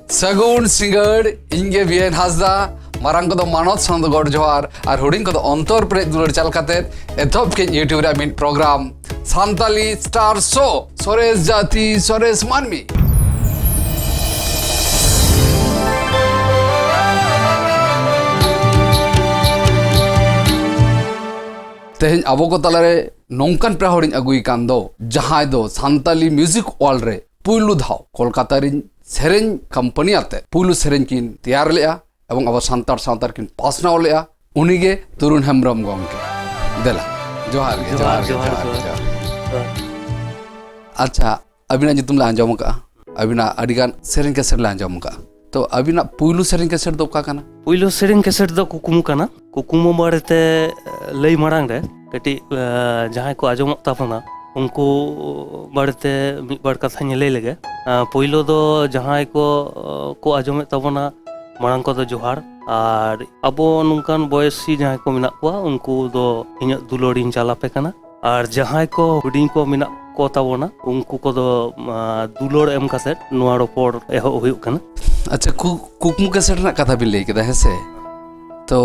Sagun Singer, Inge Bien Hansda, Marang kodo manot son the God Johar, or Hudin kodo Ontor Predur Chalkatet, a top YouTube Ramin program, Santali Star Show, Sores Jati, Sores Manmi. तेहें अबो को तलारे नौकान प्रहरिन अगुई कांदो जहां दो Santali music world रे पुइलु धाव कोलकाता रिन सेरेन company आते पुइलु सेरेन किन तैयार लेया एवं अब सांतार सांतार किन पासनाव लेया उनिगे तरुण हेम्ब्रम गोंके देला जोहार गे अच्छा अबिना जितुम ला अंजम का अबिना अडिगान सेरेन कैसेट ला अंजम का तो अबिना पुइलु सेरेन कैसेट दो का काना पुइलु सेरेन कैसेट दो कुकुम काना कुकुम बारेते लई मारांग रे कटी जहां को आजम तापना उनको बारेते मिद बार कथा लई लेगे पुइलो दो जहां को आजम तापना मारांग को दो जोहार और अब नुकान बयसी जहां को मिना को उनको दो इᱧ दुलोड़िन चालापे काना और जहां को हुडिंग को मिना को ताबोना उनको को दो दुलोड़ एम कासेट नोआ रोपोर एहो हुयुक काना अच्छा कुकमु कैसेट ना कथा बिन लई केदा हेसे तो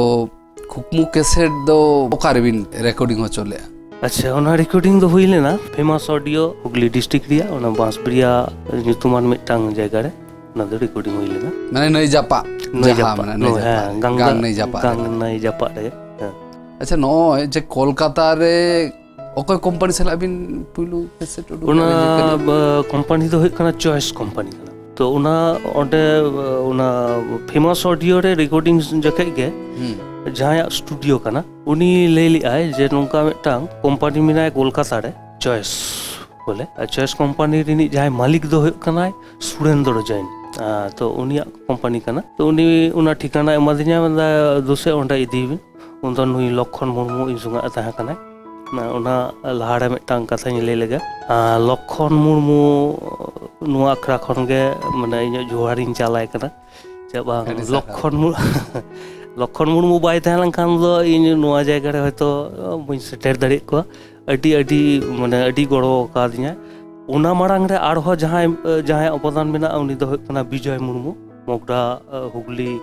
कुकमु कैसेट दो ओकारे बिन रिकॉर्डिंग हो चले अच्छा ओना रिकॉर्डिंग दो हुई लेना फेमस ऑडियो हुगली डिस्ट्रिक्ट रिया ओना बांसबरिया nyutuman मिटांग जायगा रे ओना दो रिकॉर्डिंग हुई लेना माने नई जापा जहां माने नई जापा गांग नई जापा रे अच्छा नो जे कोलकाता रे ओको कंपनी सला बिन पुइलु कैसेट ओना कंपनी दो हुई कना चॉइस कंपनी कना तो ओना फेमस ऑडियो रे रिकॉर्डिंग जखे गे जहां स्टूडियो कना उनी ले ली आए जे नोंका मिटांग कंपनी मिनाय कोलकाता रे चॉइस बोले चॉइस कंपनी रिनी जहां मालिक दो हुयुक कनाय सुरेंद्र जैन तो उनिया कंपनी कना तो उनी उना ठिकाना एमादिnya दोसे ओंडा इदीबिन उन दो नुई लक्षण मुर्मू इजुंगा ताहा कनाय ओना लहारे मिटांग कथाኝ ले लेगा लक्षण मुर्मू नुआ अखरा खनगे माने इᱧ जोहारिन चालाय कना जे बांग लक्षण मुर्मू बाय तहलन खान दो इन नुआ जायगा रे हयतो बइन सेटर दाड़ी को अडी माने अडी गड़ो कादिया ओना मारांग रे आरो जहां अवदान मेना उनी दो कना विजय मुर्मू मोगरा हुगली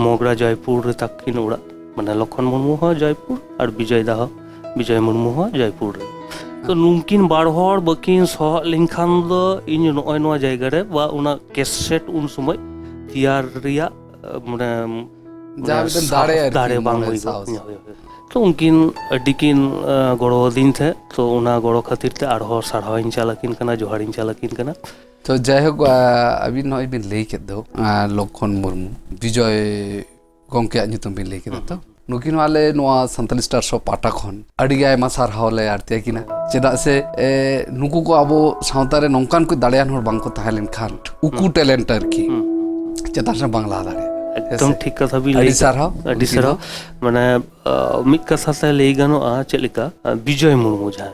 मोगरा जयपुर तकिन उड़ा माने लक्षण मुर्मू हो जयपुर और विजय मुर्मू हो जयपुर रे तो नुकिन बार हर बकिन सह लिंखान दो इन नय नवा जायगा रे बा उना कैसेट उन समय तैयार रिया माने दाड़े बांग हुई तो उनकिन अडिकिन गड़ो दिन थे तो उना गड़ो खातिर ते आरो सारहाइन चालाकिन कना जोहारिन चालाकिन कना तो जायहोक अभी नय बिन लई के दो लक्षण मुर्मू विजय गोंके nyutum बिन लई के तो नुकिन वाले नोआ संताली स्टार शो पाटा खन अड़ी आयमा सारहावले आरती किना चेदा से नुकु को आबो सावता रे नोंकान को दाड़ियान हर बांग को ताहेलेन खान उकु टैलेंटर की चेदा से बांग्ला दाड़े एकदम ठीक कथा भी लई अडी साराव माने मिद कथा से लई गानोआ चेलिका विजय मुर्मू जहां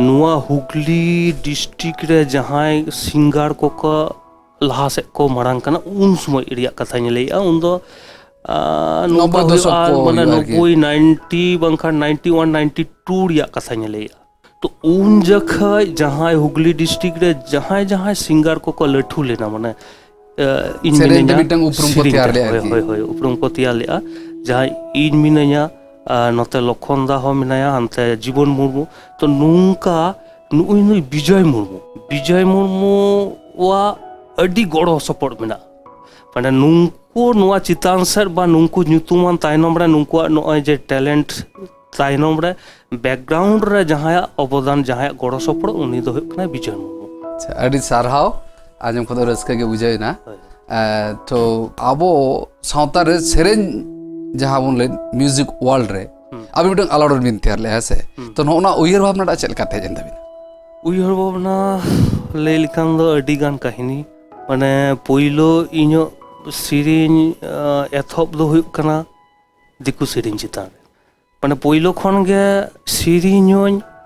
नुआ हुगली डिस्ट्रिक्ट रे जहां सिंगार को लहा से को मारांग कना उन समय रिया कथा लईआ उन दो 90 बंखान 91 92 रिया कथा लईआ तो उन जखा जहां हुगली डिस्ट्रिक्ट रे जहां सिंगार को लठू लेना माने इन मिनया उपरुम को तैयार ले होय उपरुम को तैयार ले जहां इन मिनया नते लखनदा हो मिनाया हनते जीवन मुर्मू तो नुंका नुई विजय मुर्मू वा अडी गड़ो सपोर्ट मिना माने नुंकु नुआ चितान सर बा नुंकु nyutuman तायनम रे नुंकुआ नय जे टैलेंट तायनम रे बैकग्राउंड रे जहां अवदान जहां गड़ो सपोर्ट उनी दो हुकना विजय मुर्मू अच्छा अडी सारहाव आजम को रस्का के बुझाय ना तो आबो सावता रे सेरेन जहां बोन ले म्यूजिक वर्ल्ड रे अबे मिटन अलाउड बिन तैयार ले हसे तो नोना उयर भावना दा चेल काते जन दबिन उयर भावना ले लिखान दो अडी गान काहिनी माने पोइलो इñो सिरिन एथॉप दो हुयुक कना दिकु सिरिन चितान माने पोइलो खन गे सिरिन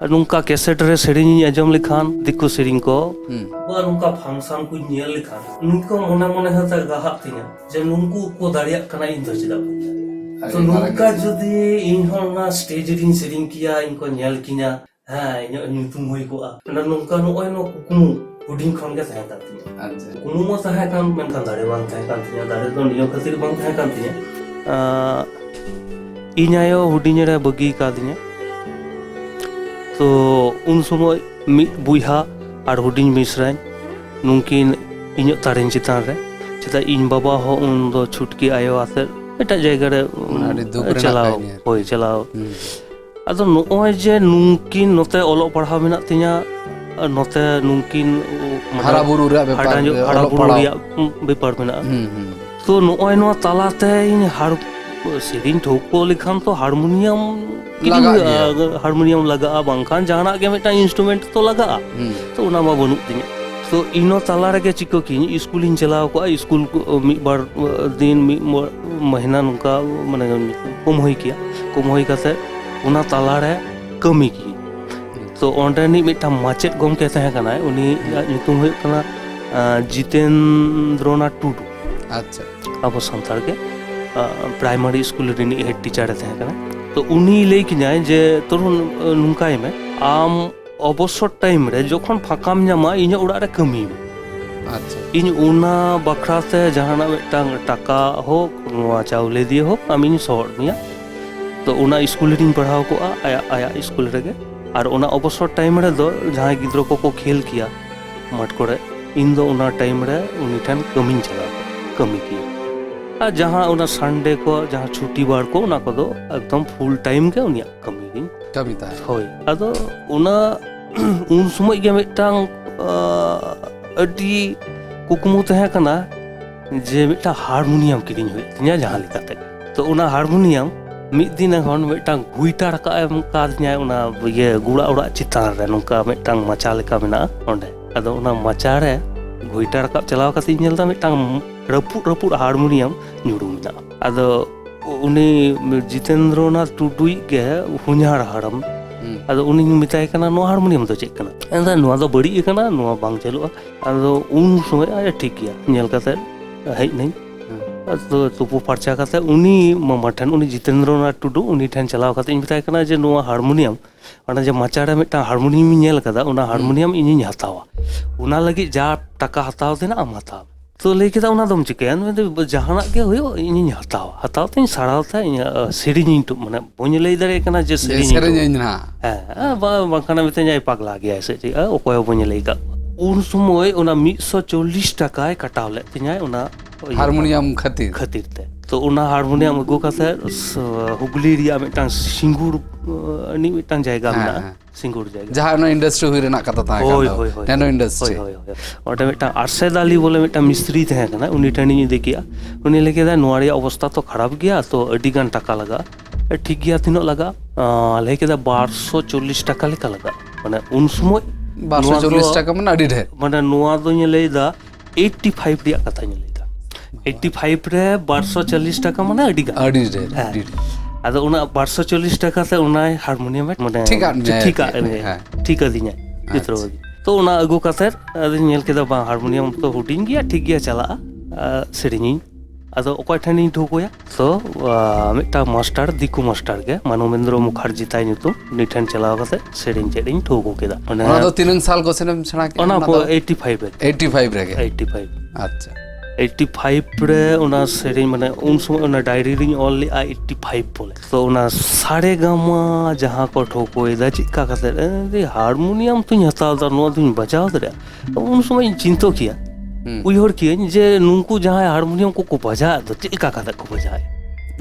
नुंका कैसेट रे सेरिन आजम लिखान दिकु सेरिन को बा नुंका फंक्शन को नेल लिखान नुंको मने हता गाहा तिया जे नुंकु को दाड़िया कना इन दो चिदा तो नुंका जदी इन होना स्टेज रिन सेरिन किया इनको नेल किना हां इन nyutum हुई को ना नुंका नो कुकुमु ᱦᱩᱰᱤᱧ ᱠᱷᱚᱱ ᱜᱮ ᱛᱟᱦᱮᱸ ᱠᱟᱱ ᱛᱤᱧᱟ ᱟᱪᱪᱷᱟ ᱠᱩᱢᱩ ᱢᱟ ᱛᱟᱦᱮᱸ ᱠᱟᱱ ᱢᱮᱱᱠᱷᱟन ᱫᱟᱲᱮ ᱵᱟᱝ ᱛᱟᱦᱮᱸ ᱠᱟᱱ ᱛᱤᱧᱟ ᱫᱟᱲᱮ ᱫᱚ ᱱᱤᱭᱟᱹ ᱠᱷᱟᱹᱛᱤᱨ ᱵᱟᱝ ᱛᱟᱦᱮᱸ ᱠᱟᱱ ᱛᱤᱧᱟ ᱤᱧ ᱟᱭᱳ ᱦᱩᱰᱤᱧ ᱨᱮ ᱵᱟᱹᱜᱤ ᱠᱟᱫᱤᱧᱟ ᱛᱚ ᱩᱱ ᱥᱚᱢᱚᱭ ᱢᱤᱫ ᱵᱚᱭᱦᱟ ᱟᱨ ᱦᱩᱰᱤᱧ ᱢᱤᱥᱨᱟᱧ ᱱᱩᱝᱠᱤᱱ ᱤᱧᱟᱹᱜ ᱛᱟᱨᱮᱱ ᱪᱮᱛᱟᱱ ᱨᱮ ᱪᱮᱫᱟᱜ ᱤᱧ ᱵᱟᱵᱟ ᱦᱚᱸ ᱩᱱ ᱫᱚ ᱪᱷᱩᱴᱠᱤ ᱟᱭᱳ ᱟᱛᱮᱫ ᱮᱴᱟᱜ ᱡᱟᱭᱜᱟ ᱨᱮ ᱟᱹᱰᱤ ᱫᱩᱠ ᱨᱮᱱᱟᱜ ᱪᱟᱞᱟᱣ ᱠᱟᱹᱦᱱᱤ ᱟᱨᱠᱤ। ᱦᱳᱭ ᱪᱟᱞᱟᱣ ᱟᱫᱚ ᱱᱚᱜᱼᱚᱭ ᱡᱮ ᱱᱩᱝᱠᱤᱱ ᱱᱚᱛᱮ ᱚᱞᱚᱜ ᱯᱟᱲᱦᱟᱣ ᱢᱮᱱᱟᱜ ᱛᱤᱧᱟ ᱱᱚᱛᱮ ᱱᱩᱝᱠᱤᱱ ᱦᱟᱨᱟ ᱵᱩᱨᱩ ᱨᱮᱭᱟᱜ ᱵᱮᱯᱟᱨ ᱦᱟᱨᱟ ᱚᱞᱚᱜ ᱵᱩᱨᱩ ᱯᱟᱲᱦᱟᱣ ᱨᱮᱭᱟᱜ ᱵᱮᱯᱟᱨ ᱢᱮᱱᱟᱜᱼᱟ ᱛᱚ ᱱᱚᱜᱼᱚᱭ ᱱᱚᱣᱟ ᱛᱟᱞᱟᱛᱮ ᱤᱧ ᱥᱮᱨᱮᱧ ᱴᱷᱟᱹᱣᱠᱟᱹ ᱞᱮᱠᱷᱟᱱ ᱛᱚ ᱦᱟᱨᱢᱳᱱᱤᱭᱟᱢ ᱠᱤᱨᱤᱧ ᱞᱟᱜᱟᱜ ᱦᱩᱭᱩᱜᱼᱟ ᱜᱮᱭᱟ। ᱦᱟᱨᱢᱳᱱᱤᱭᱟᱢ ᱞᱟᱜᱟᱜᱼᱟ ᱵᱟᱝᱠᱷᱟन ᱡᱟᱦᱟᱱᱟᱜ ᱜᱮ ᱢᱤᱫᱴᱟᱝ ᱤᱱᱥᱴᱨᱩᱢᱮন্ট ᱛᱚ ᱞᱟᱜᱟᱜᱼᱟ ᱛᱚ ᱚᱱᱟ ᱢᱟ ᱵᱟᱹᱱᱩᱜ ᱛᱤᱧᱟ ᱛᱚ ᱤᱱᱟᱹ ᱛᱟᱞᱟ ᱨᱮᱜᱮ ᱪᱤᱠᱟᱹ ᱠᱤᱧ ᱤᱥᱠᱩᱞᱤᱧ ᱪᱟᱞᱟᱣ ᱠᱚᱜᱼᱟ ᱤᱥᱠᱩᱞ ᱢᱤᱫ ᱵᱟᱨ ᱫᱤᱱ ᱢᱤᱫ ᱢᱟᱹᱦᱱᱟᱹ ᱱᱚᱝᱠᱟ ᱢᱟᱱᱮ ᱠᱚᱢᱦᱚᱭ ᱠᱮᱭᱟ ᱠᱚᱢᱦᱚᱭ ᱠᱟᱛᱮ ᱚᱱᱟ ᱛᱟᱞᱟᱨᱮ ᱠᱟᱹᱢᱤ ᱠᱤᱭᱟᱹᱧ ᱛᱚ ᱚᱸᱰᱮᱱᱤᱡ ᱢᱤᱫᱴᱟᱝ ᱢᱟᱪᱮᱫ ᱜᱚᱢᱠᱮ ᱛᱟᱦᱮᱸ ᱠᱟᱱᱟᱭ ᱩᱱᱤᱭᱟᱜ ᱧᱩᱛᱩᱢ ᱦᱩᱭᱩᱜ ᱠᱟᱱᱟ ᱡᱤᱛᱮᱱᱫᱨᱚᱱᱟᱛᱷ ᱴᱩᱰᱩ ᱟᱪᱪᱷᱟ ᱟᱵᱚ ᱥᱟᱱᱛᱟᱲ ᱜᱮ ᱯᱨᱟᱭᱢᱟরি ᱥᱠᱩᱞ ᱨᱤᱱᱤᱡ ᱦᱮᱰ ᱴᱤᱪᱟᱨᱮ ᱛᱟᱦᱮᱸ ᱠᱟᱱᱟ ᱛᱚ ᱩᱱᱤ ᱞᱟᱹᱭ ᱠᱤᱧᱟᱭ ᱡᱮ ᱛᱚᱨᱩᱱ ᱱᱚᱝᱠᱟᱭ ᱢᱮ ᱟᱢ অবসর টাইম রে যখন ফাঁকাম ᱧᱟᱢᱟ ᱤᱧᱟᱹᱜ ᱚᱲᱟᱜ ᱨᱮ ᱠᱟᱹᱢᱤ ᱢᱮ আচ্ছা ᱤᱧ ᱚᱱᱟ ᱵᱟᱠᱷᱨᱟᱛᱮ ᱡᱟᱦᱟᱱᱟᱜ ᱢᱤᱫᱴᱟᱝ ᱴᱟᱠᱟ ᱦᱳᱠ ᱱᱚᱣᱟ ᱪᱟᱣᱞᱮ ᱫᱤᱭᱮ ᱦᱳᱠ ᱟᱢᱤᱧ ᱥᱚᱦᱚᱫ ᱢᱮᱭᱟ ᱛᱚ ᱚᱱᱟ ᱥᱠᱩᱞ ᱨᱮᱧ ᱯᱟᱲᱦᱟᱣ ᱠᱚᱜᱼᱟ ᱟᱭᱟᱜ ᱥᱠᱩᱞ ᱨᱮᱜᱮ ᱟᱨ ᱚᱱᱟ ᱚᱵᱚᱥᱚᱨ ᱴᱟᱭᱤᱢ ᱨᱮᱫᱚ ᱡᱟᱦᱟᱸᱭ ᱜᱤᱫᱽᱨᱟᱹ ᱠᱚᱠᱚ ᱠᱷᱮᱞ ᱠᱮᱭᱟ ᱢᱟᱴ ᱠᱚᱨᱮ ᱤᱧ ᱫᱚ ᱚᱱᱟ ᱴᱟᱭᱤᱢ ᱨᱮ ᱩᱱᱤ ᱴᱷᱮᱱ ᱠᱟᱹᱢᱤᱧ ᱪᱟᱞᱟᱣ ᱠᱟᱹᱢᱤ ᱠᱮᱭᱟ ᱟᱨ ᱡᱟᱦᱟᱸ ᱚᱱᱟ ᱥᱟᱱᱰᱮ ᱠᱚ ᱡᱟᱦᱟᱸ ᱪᱷᱩᱴᱤ ᱵᱟᱨ ᱠᱚ ᱚᱱᱟ ᱠᱚᱫᱚ ᱮᱠᱫᱚᱢ ᱯᱷᱩᱞ ᱴᱟᱭᱤᱢ ᱜᱮ ᱩᱱᱤᱭᱟᱜ ᱠᱟᱹᱢᱤ ᱜᱤᱧ ᱠᱟᱹᱢᱤ ᱛᱟᱦᱮᱸ ᱦᱳᱭ ᱟᱫᱚ ᱚᱱᱟ ᱩᱱ ᱥᱚᱢᱚᱭ ᱜᱮ ᱢᱤᱫᱴᱟᱝ ᱟᱹᱰᱤ ᱠᱩᱠᱢᱩ ᱛᱟᱦᱮᱸ ᱠᱟᱱᱟ ᱡᱮ ᱢᱤᱫᱴᱟᱝ ᱦᱟᱨᱢᱳᱱᱤᱭᱟᱢ ᱠᱤᱨᱤᱧ ᱦᱩᱭᱩᱜ ᱛᱤᱧᱟ ᱡᱟᱦᱟᱸ ᱞᱮᱠᱟᱛᱮ ᱛᱚ ᱚᱱᱟ ᱦᱟᱨᱢᱳᱱᱤᱭᱟᱢ ᱢᱤᱫ ᱫᱤᱱ ᱮᱠᱷᱚᱱ ᱢᱤᱫᱴᱟᱝ ᱜᱩᱭᱴᱟ ᱨᱟᱠᱟᱵ ᱮᱢ ᱠᱟᱫᱤᱧᱟᱭ ᱚᱱᱟ ᱜᱩᱲᱟ ᱚᱲᱟᱜ ᱪᱮᱛᱟᱱ ᱨᱮ ᱱᱚᱝᱠᱟ ᱢᱤᱫᱴᱟᱝ ᱢᱟᱪᱟ ᱞᱮᱠᱟ ᱢᱮᱱᱟᱜᱼᱟ ᱚᱸᱰᱮ ᱟᱫᱚ ᱚᱱᱟ ᱢᱟᱪᱟ ᱨᱮ ᱜᱩᱭᱴᱟ ᱨᱟᱠᱟᱵ ᱪᱟᱞᱟᱣ ᱠᱟᱛᱮ ᱤᱧ ᱧᱮᱞ ᱮᱫᱟ ᱢᱤᱫᱴᱟᱝ ᱨᱟᱹᱯᱩᱫ ᱦᱟᱨᱢᱳᱱᱤᱭᱟᱢ ᱧᱩᱨᱩ ᱢᱮᱱᱟᱜᱼᱟ ᱟᱫᱚ ᱩᱱᱤ ᱡᱤᱛᱮᱱᱫᱨᱚᱱᱟᱛᱷ ᱴᱩᱰᱩᱭᱤᱡ ᱜᱮ ᱦᱩᱧᱦᱟᱨ ᱦᱟᱲᱟᱢ ᱟᱫᱚ ᱩᱱᱤᱧ ᱢᱮᱛᱟᱭ ᱠᱟᱱᱟ ᱱᱚᱣᱟ ᱦᱟᱨᱢᱳᱱᱤᱭᱟᱢ ᱫᱚ ᱪᱮᱫ ᱠᱟᱱᱟ ᱮᱱᱠᱷᱟᱱ ᱱᱚᱣᱟ ᱫᱚ ᱵᱟᱹᱲᱤᱡ ᱟᱠᱟᱱᱟ ᱱᱚᱣᱟ ᱵᱟᱝ ᱪᱟᱹᱞᱩᱜᱼᱟ ᱟᱫᱚ ᱩᱱ ᱥᱚᱢᱚᱭ ᱴᱷᱤᱠ ᱜᱮᱭᱟ ᱧᱮᱞ ᱠᱟᱛᱮ ᱦᱮᱡ ᱱᱟᱹᱧ ᱟᱫᱚ ᱛᱩᱯᱩ ᱯᱷᱟᱨᱪᱟ ᱠᱟᱛᱮ ᱩᱱᱤ ᱢᱟᱢᱟ ᱴᱷᱮᱱ ᱩᱱᱤ ᱡᱤᱛᱮᱱᱫᱨᱚᱱᱟᱛᱷ ᱴᱩᱰᱩ ᱩᱱᱤ ᱴᱷᱮᱱ ᱪᱟᱞᱟᱣ ᱠᱟᱛᱮ ᱤᱧ ᱢᱮᱛᱟᱭ ᱠᱟᱱᱟ ᱡᱮ ᱱᱚᱣᱟ ᱦᱟᱨᱢᱳᱱᱤᱭᱟᱢ ᱚᱱᱟ ᱡᱮ ᱢᱟᱪᱟᱨᱮ ᱢᱤᱫᱴᱟᱝ ᱦᱟᱨᱢᱳᱱᱤᱭᱟᱢ ᱤᱧ ᱧᱮᱞ ᱠᱟᱫᱟ ᱚᱱᱟ ᱦᱟᱨᱢᱳᱱᱤᱭᱟᱢ ᱤᱧᱤᱧ ᱦᱟᱛᱟᱣᱟ ᱚᱱᱟ ᱞᱟᱹᱜᱤᱫ ᱡᱟ ᱴᱟᱠᱟ ᱦᱟᱛᱟᱣ ᱛᱮᱱᱟ ᱟᱢ ᱦᱟᱛᱟᱣ ᱛᱚ ᱞᱟᱹᱭ ᱠᱮᱫᱟ ᱚᱱᱟ ᱫᱚᱢ ᱪᱤᱠᱟᱹᱭᱟ ᱡᱟᱦᱟᱱᱟᱜ ᱜᱮ ᱦᱩᱭᱩᱜ ᱤᱧᱤᱧ ᱦᱟᱛᱟᱣ ᱛᱤᱧ ᱥᱟᱲᱟᱣ ᱛᱮ ᱤᱧᱟᱹᱜ ᱥᱮᱨᱮᱧᱤᱧ ᱢᱟᱱᱮ ᱵᱟᱹᱧ ᱞᱟᱹᱭ ᱫᱟᱲᱮᱭᱟᱜ ᱠᱟᱱᱟ ᱡᱮ ᱥᱮᱨᱮᱧᱟᱹᱧ ᱱᱟᱦᱟᱜ ᱦᱮᱸ ᱵᱟᱝᱠᱷᱟᱱ ᱢᱤᱛᱟᱹᱧᱟᱭ ᱯᱟᱜᱽᱞᱟ ᱜᱮᱭᱟᱭ ᱥᱮ ᱪᱮᱫ ᱚᱠᱚᱭ ᱦᱚᱸ ᱵᱟᱹᱧ ᱞᱟᱹᱭ ᱠᱟᱜ ᱩᱱ ᱥᱚᱢᱚᱭ ᱚᱱᱟ 140 ᱴᱟᱠᱟᱭ ᱠᱟᱴᱟᱣ ᱞᱮᱫ ᱛᱤᱧᱟᱭ ᱚᱱᱟ ᱦᱟᱨᱢᱳᱱᱤᱭᱟᱢ ᱠᱷᱟᱹᱛᱤᱨ ᱛᱮ ᱛᱚ ᱚᱱᱟ ᱦᱟᱨᱢᱳᱱᱤᱭᱟᱢ ᱟᱹᱜᱩ ᱠᱟᱛᱮ ᱦᱩᱜᱽᱞᱤ ᱨᱮᱭᱟᱜ ᱢᱤᱫᱴᱟᱝ ᱥᱤঙ্গুর ᱨᱤᱱᱤᱡ ᱢᱤᱫᱴᱟᱝ ᱡᱟᱭᱜᱟ ᱢᱮᱱᱟᱜᱼᱟ ᱥᱤঙ্গুর ᱡᱟᱭᱜᱟ ᱡᱟᱦᱟᱸ ᱚᱱᱟ ᱤᱱᱰᱟᱥᱴᱨᱤ ᱦᱩᱭ ᱨᱮᱱᱟᱜ ᱠᱟᱛᱷᱟ ᱛᱟᱦᱮᱸ ᱠᱟᱱ ᱫᱚ ᱱᱮᱱᱳ ᱤᱱᱰᱟᱥᱴᱨᱤ ᱚᱸᱰᱮ ᱢᱤᱫᱴᱟᱝ ᱟᱨᱥᱮᱫ ᱟᱞᱤ ᱵᱚᱞᱮ ᱢᱤᱫᱴᱟᱝ ᱢᱤᱥᱛᱨᱤ ᱛᱟᱦᱮᱸ ᱠᱟᱱᱟ ᱩᱱᱤ ᱴᱷᱮᱱᱤᱧ ᱤᱫᱤ ᱠᱮᱜᱼᱟ ᱩᱱᱤ ᱞᱟᱹᱭ ᱠᱮᱫᱟ ᱱᱚᱣᱟ ᱨᱮᱭᱟᱜ ᱚᱵᱚᱥᱛᱷᱟ ᱛᱚ ᱠᱷᱟᱨᱟᱯ ᱜᱮᱭᱟ ᱛᱚ ᱟᱹᱰᱤ ᱜᱟᱱ ᱴᱟᱠᱟ ᱞᱟᱜᱟᱜᱼᱟ ᱴᱷᱤᱠ ᱜᱮᱭᱟ ᱛᱤᱱᱟᱹᱜ ᱞᱟᱜᱟᱜᱼᱟ ᱞᱟᱹᱭ ᱠᱮᱫᱟ 240 ᱴᱟᱠᱟ ᱞᱮᱠᱟ ᱞᱟᱜᱟᱜᱼᱟ ᱢᱟᱱᱮ ᱩᱱ ᱥᱚᱢᱚᱭ 240 টাকা মানে আড়ি ঢের ᱢᱟᱱᱮ ᱱᱚᱣᱟ ᱫᱚᱧ ᱞᱟᱹᱭᱫᱟ 85 ᱨᱮᱭᱟᱜ ᱠᱟᱛᱷᱟᱧ ᱞᱟᱹᱭᱫᱟ 85 ᱨᱮ 240 টাকা মানে আᱹᱰি গান আড়ি ঢের আড়ি ঢের ᱟᱫᱚ ᱚᱱᱟ 240 টাকা ᱛᱮ ᱚᱱᱟ ᱦᱟᱨᱢᱳᱱᱤᱭᱟᱢ ᱢᱟᱱᱮ ᱴᱷᱤᱠ ᱟᱫᱤᱧᱟᱭ ᱪᱤᱛᱨᱚᱵᱟᱫᱤ ᱛᱚ ᱚᱱᱟ ᱟᱹᱜᱩ ᱠᱟᱛᱮ ᱟᱫᱚᱧ ᱧᱮᱞ ᱠᱮᱫᱟ ᱵᱟᱝ ᱦᱟᱨᱢᱳᱱᱤᱭᱟᱢ ᱛᱚ ᱦᱩᱰᱤᱧ ᱜᱮᱭᱟ ᱴᱷᱤक ᱜᱮᱭᱟ ᱪᱟᱞᱟᱜᱼᱟ ᱥᱮᱨᱮᱧᱤᱧ ᱟᱫᱚ ᱚᱠᱚᱭ ᱴᱷᱮᱱᱤᱧ ᱴᱷᱟᱹᱣᱠᱟᱹᱭᱟ ᱛᱚ ᱢᱤᱫᱴᱟᱝ ᱢᱟᱥᱴᱟᱨ ᱫᱤᱠᱩ ᱢᱟᱥᱴᱟᱨ ᱜᱮ ᱢᱟᱱᱚᱵᱮᱱᱫᱨᱚ ᱢᱩᱠᱷᱟᱨᱡᱤ ᱛᱟᱭ ᱧᱩᱛᱩᱢ ᱩᱱᱤ ᱴᱷᱮᱱ ᱪᱟᱞᱟᱣ ᱠᱟᱛᱮ ᱥᱮᱨᱮᱧ ᱪᱮᱫ ᱤᱧ ᱴᱷᱟᱹᱣᱠᱟᱹ ᱠᱮᱫᱟ ᱚᱱᱟ ᱫᱚ ᱛᱤᱱᱟᱹᱜ ᱥᱟᱞ ᱠᱚ ᱥᱮᱱᱮᱢ ᱥᱮᱬᱟ ᱠᱮᱫᱟ ᱚᱱᱟ ᱫᱚ 85 ᱨᱮ 85 ᱨᱮᱜᱮ 85 আচ্ছা 85 রে ওনা সেরেኝ মানে উন সময় ওনা ডায়েরি রিং অল লেᱜᱼᱟ 85 বলে তো ওনা সারে গামা যাহা কো ঠোকোᱭᱫᱟ চিকা কাতে হারমোনিয়াম তুই হাতাও দা নোয়া তুই বাজাও দা উন সময় চিন্তা কিয়া উইহর কিয়াñ যে নুনকু যাহায় হারমোনিয়াম কো বাজা দো চিকা কাতে কো বাজায়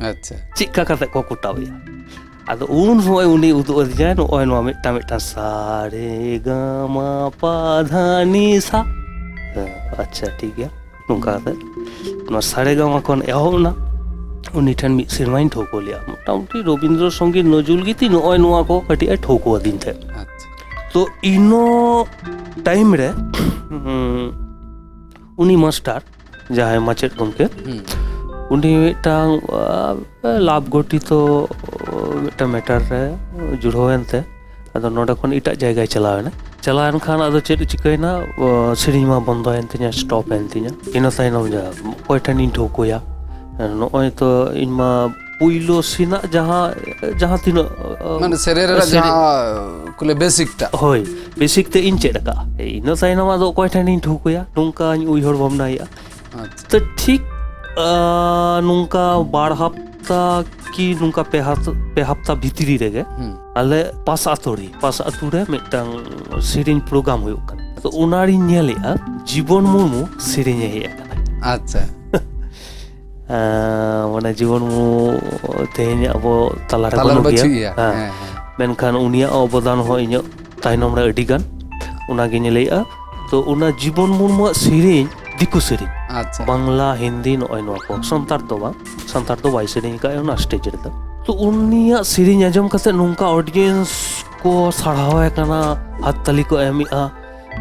আচ্ছা চিকা কাতে কো কোটাওয়া আদো উন সময় উনি উদু আদিযায় নয় নোয়া মিটা সারে গামা পা ধা নি সা আচ্ছা ঠিক আছে ᱱᱚᱝᱠᱟ ᱠᱟᱛᱮ ᱱᱚᱣᱟ ᱥᱟᱨᱮᱜᱟᱢᱟ ᱠᱷᱚᱱ ᱮᱦᱚᱵ ᱮᱱᱟ ᱩᱱᱤ ᱴᱷᱮᱱ ᱢᱤᱫ ᱥᱮᱨᱢᱟᱧ ᱴᱷᱟᱹᱣᱠᱟᱹ ᱞᱮᱜᱼᱟ ᱢᱳᱴᱟᱢᱩᱴᱤ ᱨᱚᱵᱤᱱᱫᱨᱚ ᱥᱚᱝᱜীᱛ ᱱᱚᱡᱨᱩᱞ ᱜᱤᱛᱤ ᱱᱚᱜᱼᱚᱭ ᱱᱚᱣᱟ ᱠᱚ ᱠᱟᱹᱴᱤᱡ ᱮ ᱴᱷᱟᱹᱣᱠᱟᱹ ᱟᱹᱫᱤᱧ ᱛᱟᱦᱮᱸᱫ ᱛᱚ ᱤᱱᱟᱹ ᱴᱟᱭᱤᱢ ᱨᱮ ᱩᱱᱤ ᱢᱟᱥᱴᱟᱨ ᱡᱟᱦᱟᱸᱭ ᱢᱟᱪᱮᱫ ᱜᱚᱢᱠᱮ ᱩᱱᱤ ᱢᱤᱫᱴᱟᱝ ᱞᱟᱵᱷ ᱜᱷᱚᱴᱤᱛᱚ ᱢᱤᱫᱴᱟᱝ ᱢᱮᱴᱟᱨ ᱨᱮ ᱡᱩᱲᱟᱹᱣᱮᱱᱛᱮ ᱟᱫᱚ ᱱᱚᱰᱮ ᱠᱷᱚᱱ ᱮᱴᱟᱜ ᱡᱟᱭᱜᱟয় ᱪᱟᱞᱟᱣᱮᱱᱟ ᱪᱟᱞᱟᱣᱮᱱ ᱠᱷᱟᱱ ᱟᱫᱚ ᱪᱮᱫ ᱪᱤᱠᱟᱹᱭᱮᱱᱟ ᱥᱮᱨᱮᱧ ᱢᱟ ᱵᱚᱱᱫᱚᱭᱮᱱ ᱛᱤᱧᱟ ᱥᱴᱚᱯ ᱮᱱ ᱛᱤᱧᱟ ᱤᱱᱟᱹ ᱛᱟᱭᱱᱚᱢ ᱚᱠᱚᱭ ᱴᱷᱮᱱᱤᱧ ᱴᱷᱟᱹᱣᱠᱟᱹᱭᱟ ᱱᱚᱜᱼᱚᱭ ᱛᱚ ᱤᱧ ᱢᱟ puilo sina jaha tinok mane serera jaha kule basic ta hoi basic te in chet ka ina tainam ado okoi than in thukuya nungka uihor bhamnaya to thik nungka bar hapta ki nungka pe hapta bhitri rege ale pas atu re mitang serin program huyuk kan to unari nyelea Jibon Murmu serinya hei akana acha mana Jibon Murmu tehnya abo talare banu dia menkhan unia obodan ho inyo tainom re adigan unagi nyelea to una Jibon Murmu serin diku serin Bangla Hindi noy no ko santar do bai serin ka ona stage re to unia serin ajom kate nungka audience ko sarhawa kana hattali ko emia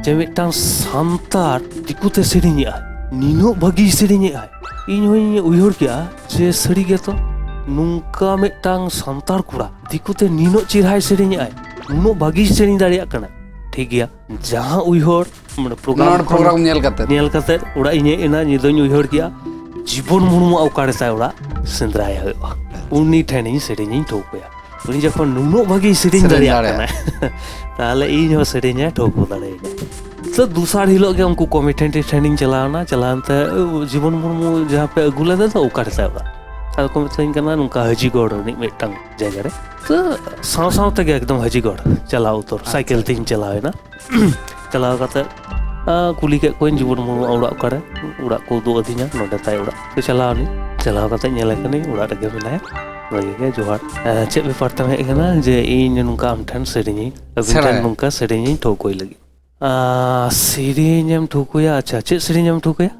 je mitang santar dikute serinya nino bagi serinya ᱤᱧ ᱦᱚᱧ ᱩᱭᱦᱟᱹᱨ ᱠᱮᱜᱼᱟ ᱡᱮ ᱥᱟᱹᱨᱤ ᱜᱮᱛᱚ ᱱᱚᱝᱠᱟ ᱢᱤᱫᱴᱟᱝ ᱥᱟᱱᱛᱟᱲ ᱠᱚᱲᱟ ᱫᱤᱠᱩᱛᱮ ᱱᱤᱱᱟᱹᱜ ᱪᱮᱨᱦᱟᱭ ᱥᱮᱨᱮᱧᱮᱜᱼᱟᱭ ᱱᱩᱱᱟᱹᱜ ᱵᱷᱟᱹᱜᱤ ᱥᱮᱨᱮᱧ ᱫᱟᱲᱮᱭᱟᱜ ᱠᱟᱱᱟᱭ ᱴᱷᱤᱠ ᱜᱮᱭᱟ ᱡᱟᱦᱟᱸ ᱩᱭᱦᱟᱹᱨ ᱢᱟᱱᱮ ᱯᱨᱳᱜᱨᱟᱢ ᱧᱮᱞ ᱠᱟᱛᱮ ᱚᱲᱟᱜ ᱤᱧ ᱦᱮᱡ ᱮᱱᱟ ᱧᱤᱫᱟᱹᱧ ᱩᱭᱦᱟᱹᱨ ᱠᱮᱜᱼᱟ ᱡᱤᱵᱚᱱ ᱢᱩᱨᱢᱩ ᱚᱠᱟᱨᱮ ᱛᱟᱭ ᱚᱲᱟᱜ ᱥᱮᱸᱫᱽᱨᱟᱭ ᱦᱩᱭᱩᱜᱼᱟ ᱩᱱᱤ ᱴᱷᱮᱱᱤᱧ ᱥᱮᱨᱮᱧᱤᱧ ᱴᱷᱟᱹᱣᱠᱟᱹᱭᱟ ᱩᱱᱤ ᱡᱚᱠᱷᱚᱱ ᱱᱩᱱᱟᱹᱜ ᱵᱷᱟᱹᱜᱤ ᱥᱮᱨᱮᱧ ᱫᱟᱲᱮᱭᱟᱜ ᱠᱟᱱᱟᱭ ᱛᱟᱦᱞᱮ ᱤᱧ ᱦᱚᱸ ᱥᱮᱨᱮᱧᱮ ᱴᱷᱟᱹᱣᱠᱟᱹ ᱫᱟᱲᱮᱭᱟᱹᱧᱟ तो दूसरा हिलो के उनको कॉमिटेंट ट्रेनिंग चलाते जीवन मुर्मू जहाँ पे अगू लेते तो उकार अद को मिताई कना नुका हजीगढ़ मिटन जगह रे तो साथ एकदम हजीगढ़ चलाव उतर साइकिल तीन चलावेना चलाव कते कुली के कोई जीवन मुर्मू उड़ा करे उड़ा को दो अदिना नोडे ताई उड़ा तो चलाव कते नेले कनी उड़ा रगे मेनाया लगे जोहार चेक बेपार तम हेज कना जे इन नुका आम ठन सेरिनी अबिन ठन नुका सेरिनी ठोकोय लगी सेरिᱧ ठुकुया अच्छा चेक सेरिᱧ ठुकुया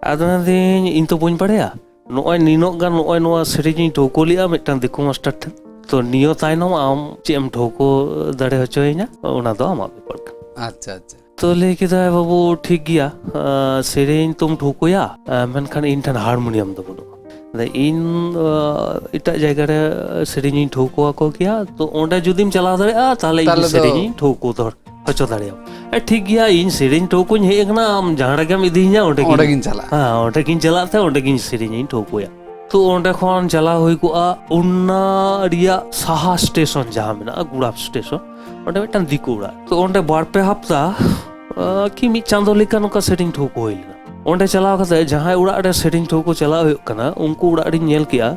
आदनादिन इन तो बन पड़ेया नोय निनो गान नोय नोआ सेरिᱧ ठोको लिया मिटन दिकु मास्टर ठन तो नियो ताइनम आम चेम ठोको दाड़े होचोयना ओना दो आमा बेपार अच्छा अच्छा तो ले केदा बाबू ठीक गया सेरिᱧ तुम ठोकोया मेनखान इन ठन हारमोनियम दो बनो इन इटा जगह रे सेरिᱧ ठोको को किया तो ओंडे जुदिम चला दाड़ेया ताले इन सेरिᱧ ठोको दर होचो दाड़ेया ठीक गया इन सेरिኝ ठोकोኝ हेकना आम जहां रेगेम इदिኛ ओंडेगिन चला हां ओंडेगिन चलाते ओंडेगिन सेरिኝ ठोकोया तो ओंडे खन चला हुई को उन्ना रिया साहा स्टेशन जहां मेना गुड़ाप स्टेशन ओंडे मिटन दिकुड़ा तो ओंडे बार पे हफ्ता कि मि चांदो लेका नका सेरिኝ ठोको होइलना ओंडे चला कते जहां उड़ा रे सेरिኝ ठोको चला हुई कना उनको उड़ा रे नेल किया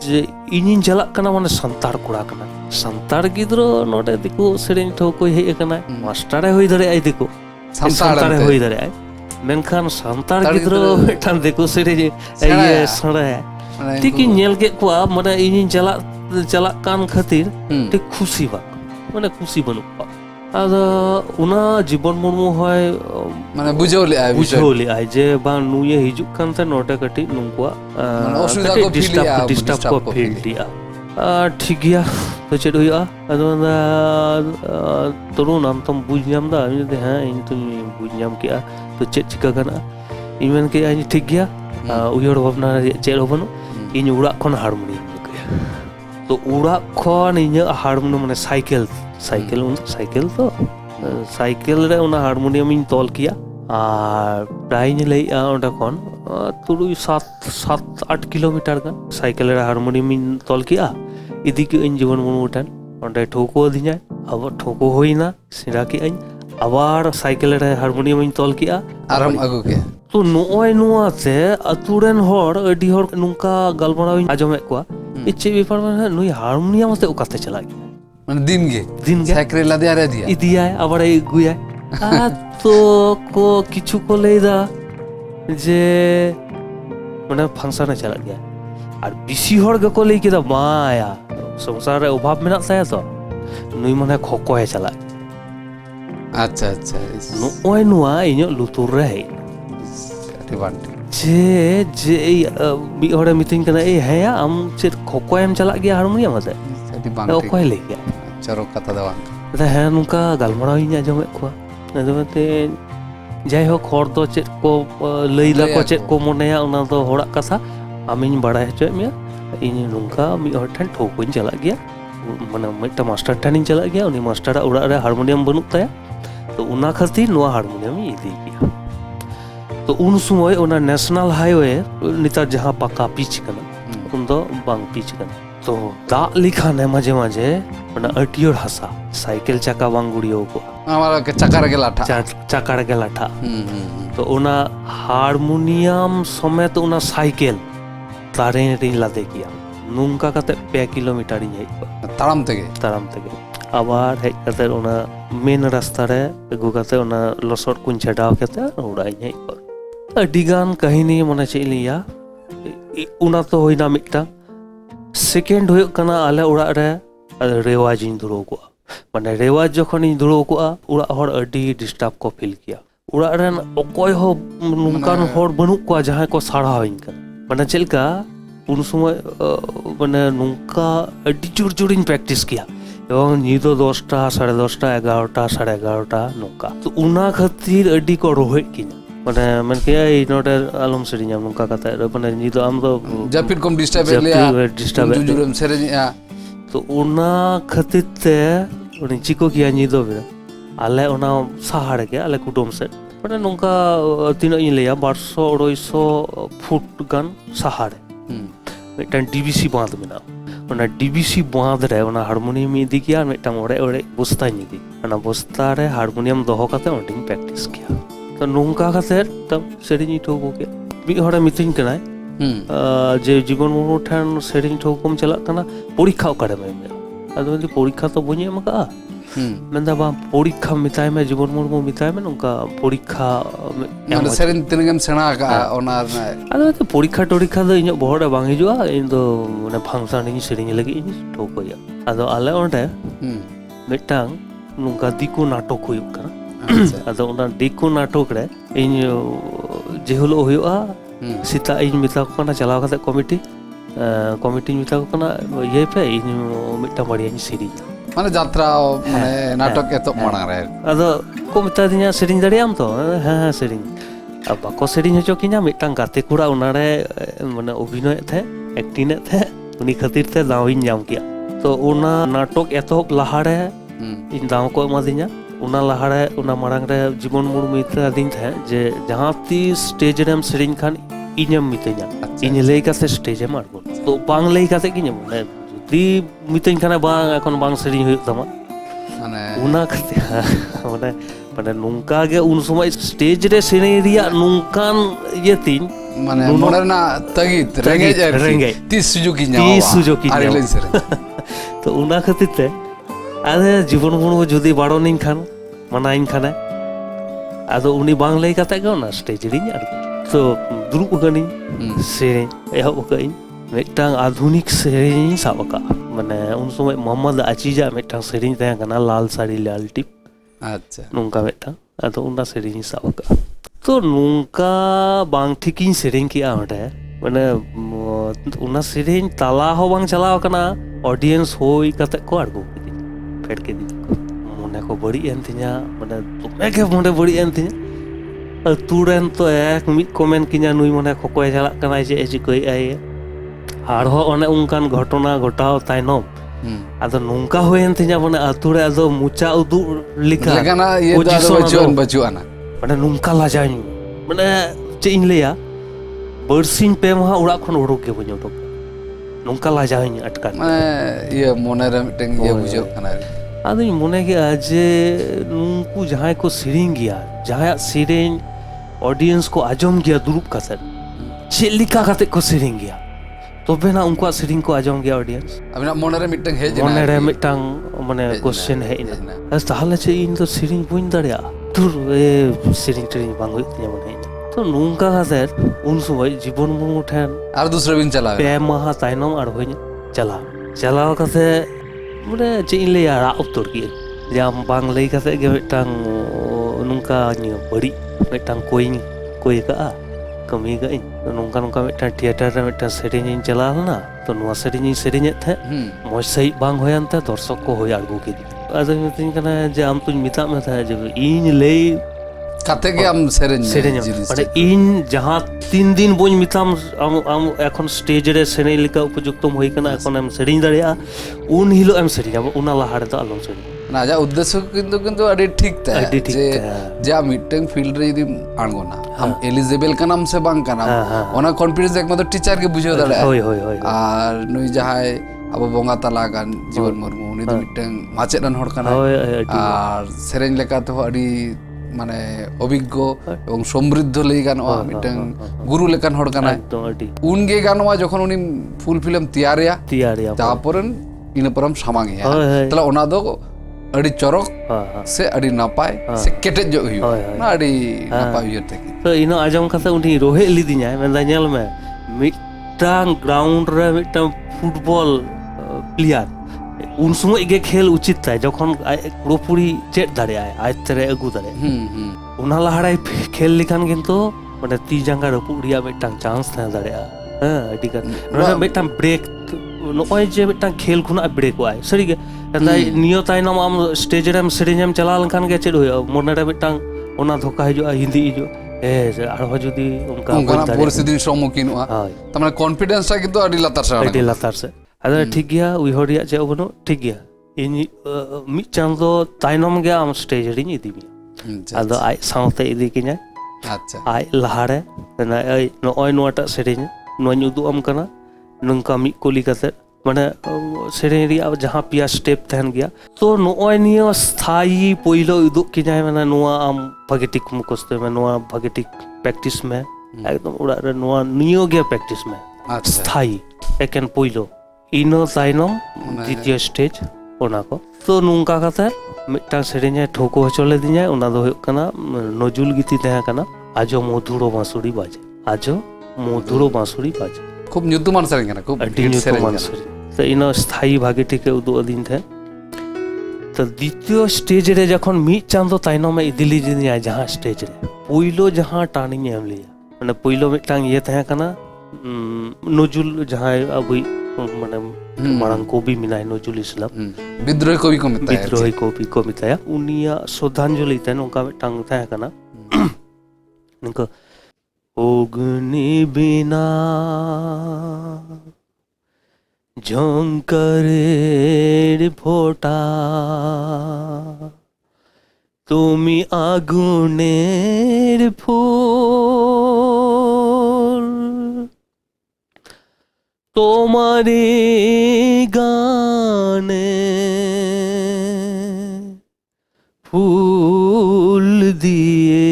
जे इनिन चला कना माने संतार कोड़ा कना संतार गिद्रो नोडे दिको सेरिኝ ठोको हे कना मास्टर होई दरे आई दिको संतार होई दरे आई मेनखान संतार गिद्रो मिटन दिको सेरिኝ ए सड़े ठीक नेल के को माने इनिन चला कान खातिर ठीक खुशी बा माने खुशी बनु आदा उना जीवन मुर्मू होय माने बुझौली आई जे बा नुये हिजुक कानते नोटे कटी नुंकुआ डिस्टर्ब को फील दिया ठीक गया तो चेड हुआ अदोना तरुण आम तुम बुझ नाम दा हां इन तुम बुझ नाम किया तो चेड चिका गाना इमेन के आई ठीक गया उयहर भावना चेड होबनो इन उड़ा खन हारमोनियम तो उड़ा खन इन हारमोनियम माने साइकिल तो साइकिल रे उना हारमोनियम इन तोल किया और प्राय लई ओंडे खन 7-8 किलोमीटर गान साइकिल रे हारमोनियम इन तोल किया इदी के इन जीवन मुर्मू ठन ओंडे ठोको दिना अब ठोको होइना सिरा के इन आबार साइकिल रे हारमोनियम इन तोल किया आराम अगु के तो नोय नोआते अतुरेन होर अडी होर नुंका गलमराव आजमे कोआ इचे बेपार माने नुई हारमोनियम ते ओकाते चला गया माने दिन गे साइकिल ला दिया इदिया आबार गुया तो को किछु को लेदा जे माने फंक्शन चला गया और बिसी होर गे को ले केदा माया संसार रे अभाव मेना ताया तो नुई माने खोकोय चला अच्छा अच्छा नोय नुआ इño लुतुर रे जे जे बी होरे मीटिंग कना ए हेया आम चेत खोकोयम चला गया हारमोनियम आते ओकोय ले गया चरो कथा दवा दा है नुका गलमराव इñ आजमे को अदमते जाय हो खर दो चेत को लैदा को चेत को मोनेया उना दो होड़ा कथा आमिñ बड़ाय हचोय मिया इñ नुका मी हर ठन ठोकोñ चला गया माने मिटा मास्टर ठनिñ चला गया उनी मास्टर उड़ा रे हारमोनियम बनुक ताया तो उना खातिर नुआ हारमोनियम इदी गया तो उन समय ओना नेशनल हाईवे निता जहां पक्का पिच कना ᱩᱱ ᱫᱚ ᱵᱟᱝ ᱯᱤᱪ ᱠᱟᱱᱟ ᱛᱚ ᱫᱟᱜ ᱞᱮᱠᱷᱟᱱᱮ ᱢᱟᱡᱷᱮ ᱢᱟᱡᱷᱮ ᱚᱱᱟ ᱟᱹᱴᱤᱭᱟᱹᱲ ᱦᱟᱥᱟ ᱥᱟᱭᱠᱮᱞ ᱪᱟᱠᱟ ᱵᱟᱝ ᱜᱩᱲᱤᱭᱟᱹᱣ ᱠᱚᱜᱼᱟ আমার চাকা রেগে লাঠা ᱪᱟᱠᱟ ᱨᱮᱜᱮ ᱞᱟᱴᱷᱟᱜᱼᱟ ᱛᱚ ᱚᱱᱟ ᱦᱟᱨᱢᱳᱱᱤᱭᱟᱢ ᱥᱚᱢᱮᱛ ᱚᱱᱟ ᱥᱟᱭᱠᱮᱞ ᱫᱟᱨᱮ ᱨᱤᱧ ᱞᱟᱫᱮ ᱜᱮᱭᱟ ᱱᱚᱝᱠᱟ ᱠᱟᱛᱮ 2 কিলোমিটারᱤᱧ ᱦᱮᱡ ᱠᱚᱜᱼᱟ তাড়াম থেকে আবার হেজ কাতে ওনা মেন রাস্তা রে আগু কাতে ওনা লসট কুñ ছাডাও কাতে ওড়াই হেজ কর আডি গান কাহিনী মনে চাইলিয়া ওনা তো হইনা মিটটা সেকেন্ড হই কানা আলে ওড়া রে রেওয়াজ ইন ধরো কো মানে রেওয়াজ যখন ইন ধরো কো ওড়া হর আডি ডিস্টার্ব কো ফিল কিয়া ওড়া রেন অকয় হ নুনকান হর বনু কো যাহাই কো সাড়া হইন কা মানে চেলকা উন সময় মানে নুনকা আডি জোর জোরিন প্র্যাকটিস কিয়া এবং নিদো 10টা 10:30 11টা 11:30 নৌকা তো উনা খাতির আডি কো রোহে কিনা মানে মানে কে এই নটে আলম সেরিং আম নৌকা কাতে মানে নিদো আম তো জাপির কম ডিস্টার্ব জুজুরম সেরিং তো উনা খাতির তে উনি চিকো কিয়া নিদো বে আলে উনা সাহাড় কে আলে কুটুম সে মানে নৌকা তিন ইন লিয়া 200 250 ফুট গান সাহাড় মিটান ডিবিসি বাঁধ মেনা ওনা ডিবিসি বাঁধ রে ওনা হারমোনিয়াম ইদি কিয়া মিটান ওড়ে ওড়ে বস্তা নিদি ওনা বস্তা রে হারমোনিয়াম দহ কাতে ওডিং প্র্যাকটিস কিয়া তো নৌকা কাতে তব সেরিং ঠোকো কে মি হড়ে মিটিং কানাই যে জীবন মুর্মু ঠান সেরিং ঠোকম চালাক কানা পরীক্ষা কারে মে আদো যদি পরীক্ষা তো বনি এমকা মেন্দা বা পরীক্ষা মিতাই মে জীবন মুর্মু মিতাই মে নৌকা পরীক্ষা মানে সেরিং তিনগেম সেনা ওনার আদো তো পরীক্ষা টরীক্ষা দো ইᱧ বহড়ে বাং হিজুয়া ইᱧ দো মানে ফাংশন ইᱧ সেরিং লাগি ইᱧ ঠোকয়া আদো আলে ওন্ডে মিটাং নৌকা দিকু নাটক হুয়ুক কানা আদো ওনা দিকু নাটক রে ইᱧ যে হলো হুয়ুয়া সিতা ইᱧ মিতা কানা চালাও কাতে কমিটি মিতা কানা ইয়ে পে ইᱧ মিটা বাড়ি ইᱧ সেরিং মানে যাত্রা মানে নাটক এত মাড়াং রে আদো কো মিতা দিনা সেরিং দাড়িয়াম তো হ্যাঁ হ্যাঁ সেরিং বাকো সেরিং হচো কিনা মিটাং গাতে কুড়া ওনারে মানে অভিনয় থে অ্যাক্টিং থে উনি খাতির তে দাও ইᱧ জাম কিয়া তো ওনা নাটক এত লাহারে ইন দাও কো এমা দিনা ওনা লাহারে ওনা মারাং রে জীবন মুর্মু ইতা দিন থে যে জাহাঁ তি স্টেজ রেম সেরিং খান ইñam মিতেনা ইñ লেই কাছে স্টেজে মারবো তো বাং লেই কাছে কিñam মানে যদি মিতেন খানা বাং এখন বাং সেরিং হই তামা মানে ওনা খাতে মানে মানে নুনকা গে উন সময় স্টেজ রে সেরিং রিয়া নুনকান ইয়েতিন মানে মনের না তাগিত রেঙ্গে 30 সুজুকি আরেলেন সেরিং তো ওনা খাতিতে আরে জীবন মুর্মু যদি বাড়নিন খান মানাইন খানা আদো উনি বাং লেই কাতে গে না স্টেজ রিং আর তো দুরুপ গানি সেরিং এহব কাইন মিটাং আধুনিক সেরিং সাবকা মানে উন সময় মোহাম্মদ আচিজা মিটাং সেরিং তায়া কানা লাল শাড়ি লাল টিপ আচ্ছা নুনকা মিটাং আদো উনা সেরিং সাবকা তো নুনকা বাং ঠিকিন সেরিং কিয়া ওটা মানে উনা সেরিং তালা হো বাং চালাও কানা অডিয়েন্স হই কাতে কো আড়গো ফেড কে দি মনে কো বড়ি এনতি냐 মানে তুমি কে মনে বড়ি এনতি냐 তুরেন তো এক মিট কমেন্ট কিনা নুই মনে খকয় চালাক কানাই যে চিকই আই আর হ অনে উনকান ঘটনা ঘটাও তাইনম আদো নুনকা হয়েন তিনা মানে আতুরে আদো মুচা উদু লিখা লেখানা ইয়ে দা বাজুয়ানা মানে নুনকা লাজাই মানে চে ইন লেয়া বর্ষিন পে মহা উড়া খন উড়ুক গে বഞ്ഞ উঠক নুনকা লাজাই আটকান মানে ইয়ে মনের মিটেং ইয়ে বুঝো কানা আদো মনে গে যে নুনকু যাহাই কো সেরিং গিয়া যাহাই সেরিং অডিয়েন্স কো আজম গিয়া দুরুপ কাছে চেলিকা কাতে কো সেরিং গিয়া তবে না উনকু সেরিং কো আজম গিয়া অডিয়েন্স আমিনা মনের মিটেং হে জনা মনের মিটাং মানে কোশ্চেন হে না আজ তাহলে চে ইন তো সেরিং বুইন দাড়িয়া তুর এ সেরিং ট্রেনিং বাং হই তিয়া মনে তো নুনকা কাছে উন সময় জীবন মুর্মু ঠান আর দুসরা বিন চালা পে মাহা তাইনম আর হই চালাও কাছে মানে চে ইন লে আর উত্তর কি জাম বাং লেই কাছে গে মিটাং নুনকা নিও বড়ি মিটাং কই কা kami ga in nongka mitan theater re mitan serin in chalal na to noa serin the moj sei bang hoyan ta dorshok ko hoy argo ke di ado mitin kana je am tuñ mita me tha je in lei kate ge am serin মানে in jahan 3 din boñ mitam am ekhon stage re senei lika upojuktom hoy kana ekhon am serin daria un hilo am serin am una lahare da alom serin ना जा उद्देश्य किंतु अड़ी ठीक था अड़ी ठीक जे था। जा मीटिंग फील्ड रे यदि आंगोना हम एलिजिबल का नाम से बांग का नाम ओना कॉन्फिडेंस एकमात्र टीचर के बुझे दाड़े आर नुई जहाय अब बोंगा तला गान जीवन मुर्मू उनी दो मीटिंग माचेदान हड़ काना आर सेरेंज लेका तो अड़ी माने अभिज्ञ एवं समृद्ध लई गानोआ मीटिंग गुरु लेकान हड़ काना उनगे गानोआ जखन उनी फुल फिल्म तैयारिया तारपरन इन परम सामांगिया तला ओना दो अड़ी चरक से अड़ी नापाय से केटेज जो हुई ना अड़ी नापाय हुई तक तो इनो आजम कथा उनी रोहे लिदिnya मेंदा ñel me मिटांग ग्राउंड रे मिटांग फुटबॉल प्लेयर उन समय गे खेल उचित था जखन पुरोपुरी चेट दाड़े आज तेरे अगु दाड़े उना लहाड़ाय खेल लिखान किंतु माने ती जांगा रपुक रिया मिटांग चांस था दाड़े अडी का मिटांग ब्रेक नोय जे मिटांग खेल खुना ब्रेक वाय सरी गे नियो तायनम आम स्टेज रे सेरेंजम चला लखान गे चेड होय मोने रे मिटांग ओना धोका हिजो हिंदी हिजो आरो जदी उनका परिस्थिति सम्मुखीनआ तमाने कॉन्फिडेंस ता किंतु अडी लातार से अदा ठीक गया उइहरिया चे बनो ठीक गया इन मि चांदो तायनम गे आम स्टेज रे इदी मी अदा आय साउते इदी किnya अच्छा आय लहारे ना ओय नोटा सेरेंज नोय उदु आम कना नंका मि कोली कते माने सेरेंज रिया जहां पिया स्टेप तहन गया तो नोय नियो स्थायी पहिलो उदु किnya माने नोआ आम भगेटिक मुखस्ते में नोआ भगेटिक प्रैक्टिस में एकदम उड़ा रे नोआ नियो गे प्रैक्टिस में स्थायी एकेन पहिलो इनो ताइनम द्वितीय स्टेज ओना को तो नुंका कते मिटांग सेरेंज ठोको हचले दिnya ओना दो होय कना नजुल गीति तहे कना आजो मधुरो बांसुरी बाजे आजो मधुरो बांसुरी बाजे खूब nyutuman सेरेंज कना खूब nyutuman सेरेंज तो इनो स्थायी भागे ठीके उदु अदिन थे तो द्वितीय स्टेज रे जखन मि चांदो ताइनम में इदिली दिnya जहां स्टेज रे पहिलो जहां टार्निंग एम लिया माने पहिलो मिटांग ये तहे कना नजुल जहां अबई माने मारंग कवि मिनाय नजुल इस्लाम विद्रोही कवि को मिताया उनिया श्रद्धांजलि तन उनका टांग था कना निको अग्नि बिना झंकारेर फोटा तुमी आगुनेर फूल তোমারে গানে ফুল দিয়ে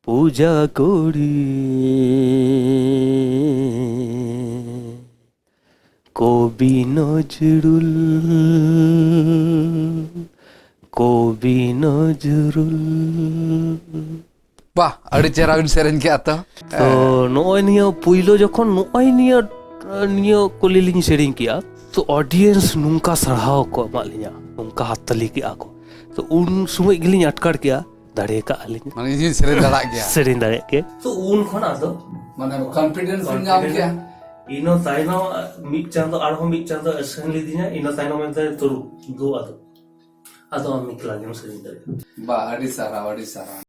পূজা করি কবি নজরুল वाह अड़ी चेहरा बिन सेरेंज के आता तो नोय नियो पुइलो जखन नोय नियो कोलिलिन सेरेंज किया तो ऑडियंस नुंका सराहाव को मालिया उनका हातली के आको तो उन समय गिलिन अटकार किया दाड़े का आलिन माने ये सेरेंज दाड़ा के तो उन खना तो माने कॉन्फिडेंस नाम किया इनो ताइनो मिट चांदो आरो मिट चांदो असेंबली दिना इनो ताइनो में तुरु दो आदो मिकला गेम सेरेंज दाड़े बा अड़ी सारा